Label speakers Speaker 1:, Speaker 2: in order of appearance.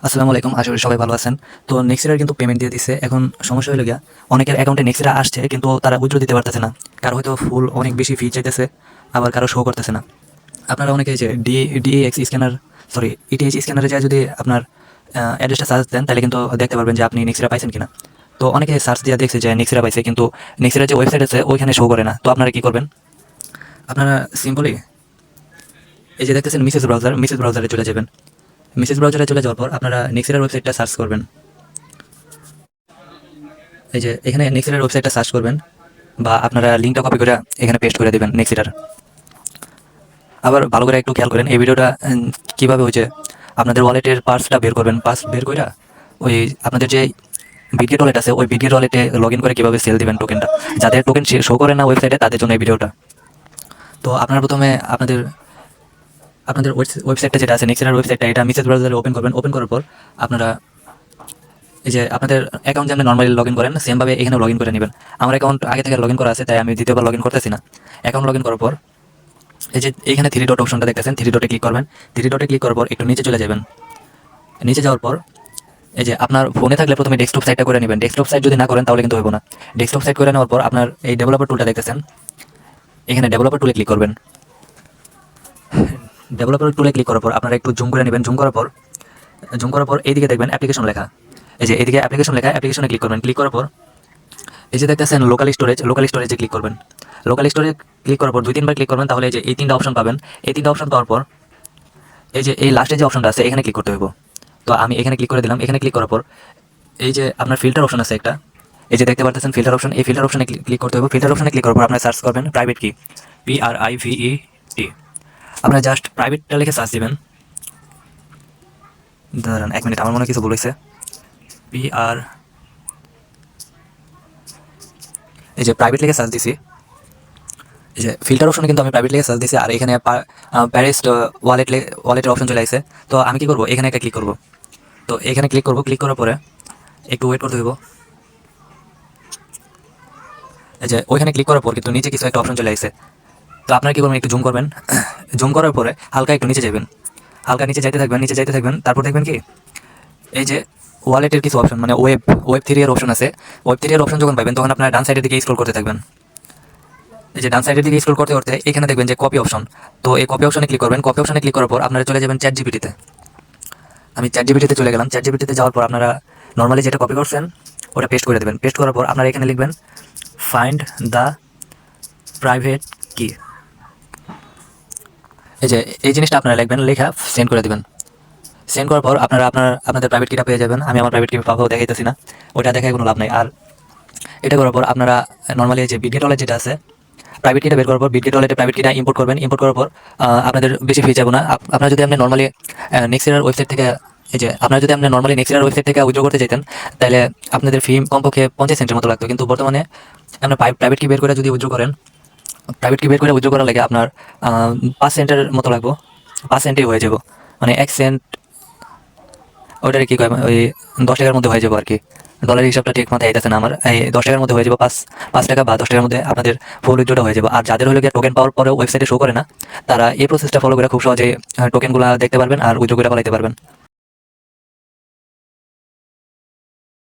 Speaker 1: আসসালামু আলাইকুম, আশা করি সবাই ভালো আছেন। তো নেক্সিরার কিন্তু পেমেন্ট দিয়ে দিছে। এখন সমস্যা হলো গিয়া অনেকের অ্যাকাউন্টে নেক্সিরা আসছে কিন্তু তারা উইথড্র দিতে পারতেছে না। কারো হয়তো ফুল অনেক বেশি ফি চাইতেছে, আবার কারো শো করতেছে না। আপনারা অনেকে যে ডিএক্স স্ক্যানার ইটিএইচ স্ক্যানারে যায় যদি আপনার অ্যাড্রেসটা সার্চ দেন তাহলে কিন্তু দেখতে পারবেন যে আপনি নেক্সিরা পাইছেন কিনা। তো অনেকে সার্চ দিয়ে দেখছে যে নেক্সিরা পাইছে, কিন্তু নেক্সিরার যে ওয়েবসাইট আছে ওইখানে শো করে না। তো আপনারা কি করবেন? আপনারা সিম্পলি এই যে দেখতেছেন মিসেস ব্রাউজারে চলে যাবেন। মিসেস ব্রাউজারে চলে যাওয়ার পর আপনারা নেক্সিরার ওয়েবসাইটটা সার্চ করবেন। এই যে এখানে নেক্সিটার ওয়েবসাইটটা সার্চ করবেন, বা আপনারা লিঙ্কটা কপি করে এখানে পেস্ট করে দেবেন নেক্সিটার। আবার ভালো করে একটু খেয়াল করেন এই ভিডিওটা কীভাবে হয়েছে। আপনাদের ওয়ালেটের পার্সটা বের করবেন, পার্স বের করে ওই আপনাদের যে বিটগেট ওয়ালেট আছে ওই বিটগেট ওয়ালেটে লগ ইন করে কীভাবে সেল দেবেন টোকেনটা। যাদের টোকেন শো করে না ওয়েবসাইটে তাদের জন্য এই ভিডিওটা। তো আপনারা প্রথমে আপনাদের আপনাদের ওয়েবসাইটটা যেটা আছে নেক্সিটার ওয়েবসাইটটা, এটা মিসেস ব্রাউজারে ওপেন করবেন। ওপেন করার পর আপনারা এই যে আপনাদের অ্যাকাউন্ট যেমন নর্মালি লগ ইন করেন সেমভাবে এখানে লগ ইন করে নেবেন। আমার অ্যাকাউন্ট আগে থেকে লগ ইন করা আছে, তাই আমি দ্বিতীয়বার লগ ইন করতেছি না। অ্যাকাউন্ট লগ ইন করার পর এই যে এইখানে থ্রি ডট অপশনটা দেখতেছেন, থ্রি ডটে ক্লিক করবেন। থ্রি ডটে ক্লিক করার পর একটু নিচে চলে যাবেন। নিচে যাওয়ার পর এই যে আপনার ফোনে থাকলে প্রথমে ডেস্কটপ সাইটটা করে নেবেন। ডেস্কটপ সাইট যদি না করেন তাহলে কিন্তু হবে না। ডেস্কটপ সাইট করে নেওয়ার পর আপনার এই ডেভেলপার টুলটা দেখতেছেন, এখানে ডেভেলপার টুলে ক্লিক করবেন। ডেভেলপার টুলে ক্লিক করার পর আপনারা একটু জুম করে নেবেন। জুম করার পর এইদিকে দেখবেন অ্যাপ্লিকেশন লেখা। এই যে এদিকে অ্যাপ্লিকেশন লেখা, অ্যাপ্লিকেশনে ক্লিক করবেন। ক্লিক করার পর এই যে দেখতেছেন লোকাল স্টোরেজে ক্লিক করবেন। লোকাল স্টোরেজ ক্লিক করার পর 2-3 বার ক্লিক করবেন, তাহলে এই যে এই তিনটা অপশন পাবেন। এই তিনটা অপশন পাওয়ার পর এই যে এই লাস্টে যে অপশনটা আছে এখানে ক্লিক করতে হবে। তো আমি এখানে ক্লিক করে দিলাম। এখানে ক্লিক করার পর এই যে আপনার ফিল্টার অপশন আছে একটা, এই যে দেখতে পাচ্ছেন ফিল্টার অপশন, এই ফিল্টার অপশনে ক্লিক করতে হবে। ফিল্টার অপশনে ক্লিক করার পর আপনারা সার্চ করবেন প্রাইভেট কি, PRIVET। আপনারা জাস্ট প্রাইভেটটা লিখে সার্চ দিবেন। দাঁড়ান 1 মিনিট, আমার মনে কিছু ভুল হয়েছে। PR এই যে প্রাইভেট লিখে সার্চ দিছি। এই যে ফিল্টার অপশনে কিন্তু আমি প্রাইভেট লিখে সার্চ দিছি, আর এখানে প্যারেস্ট ওয়ালেটের অপশন চলে আসছে। তো আমি কি করব, এখানে একটা ক্লিক করব। তো এখানে ক্লিক করব। ক্লিক করার পরে একটু ওয়েট করতে হইব। এই যে ওইখানে ক্লিক করার পর কিন্তু নিচে কিছু একটা অপশন চলে আসছে। তো আপনারা কি করবেন, একটু জুম করবেন। জুম করার পরে হালকা একটু নিচে যাবেন, হালকা নিচে যাইতে থাকবেন। তারপর দেখবেন কি এই যে ওয়ালেটের কিছু অপশন, মানে ওয়েব 3 এর অপশন আছে। ওয়েব 3 এর অপশন যখন পাবেন তখন আপনার ডান সাইডের দিকে স্ক্রল করতে থাকবেন। এই যে ডান সাইডের দিকে স্ক্রল করতে করতে এখানে দেখবেন যে কপি অপশন। তো এই কপি অপশনে ক্লিক করবেন। কপি অপশনে ক্লিক করার পর আপনারা চলে যাবেন চ্যাট জিপিটিতে। আমি চ্যাট জিপিটিতে চলে গেলাম। চ্যাট জিপিটিতে যাওয়ার পর আপনারা নর্মালি যেটা কপি করছেন ওটা পেস্ট করে দেবেন। পেস্ট করার পর আপনারা এখানে লিখবেন ফাইন্ড দ্য প্রাইভেট কি। এই যে এই জিনিসটা আপনারা লিখবেন, লেখা সেন্ড করে দেবেন। সেন্ড করার পর আপনাদের প্রাইভেট কিটা পেয়ে যাবেন। আমি আমার প্রাইভেট কি পাবো দেখাইতেছি না, ওটা দেখায় কোনো লাভ নাই। আর এটা করার পর আপনারা নর্মালি যে বিটগেট ওয়ালেট যেটা আছে প্রাইভেট কিটা বের করার পর বিটগেট ওয়ালেটে প্রাইভেট কিটা ইম্পোর্ট করবেন। ইম্পোর্ট করার পর আপনাদের বেশি ফি যাবে না। আপনারা যদি আপনি নর্মালি নেক্সিরার ওয়েবসাইট থেকে উইথড্র করতে চাইতেন তাহলে আপনাদের ফি কমপক্ষে 50 সেন্টের মতো লাগতো। কিন্তু বর্তমানে আপনার প্রাইভেট কি বের করে যদি উইথড্র করেন, প্রাইভেট কি বের করে উইথড্র করার লাগে আপনার 5 সেন্টের মতো লাগবে। 5 সেন্টেই হয়ে যাব, মানে 1 সেন্ট ওইটার কি কয় ওই 10 টাকার মধ্যে হয়ে যাবো আর কি। ডলারের হিসাবটা ঠিক মাথায় আইতেছে না আমার। এই 10 টাকার মধ্যে হয়ে যাবো, 5 টাকা বা 10 টাকার মধ্যে আপনাদের ফুল উইথড্রটা হয়ে যাবে। আর যাদের হলো গিয়ে টোকেন পাওয়ার পরেও ওয়েবসাইটে শো করে না, তারা এই প্রসেসটা ফলো করে খুব সহজে টোকেনগুলো দেখতে পারবেন আর উইথড্র করে পালাইতে পারবেন।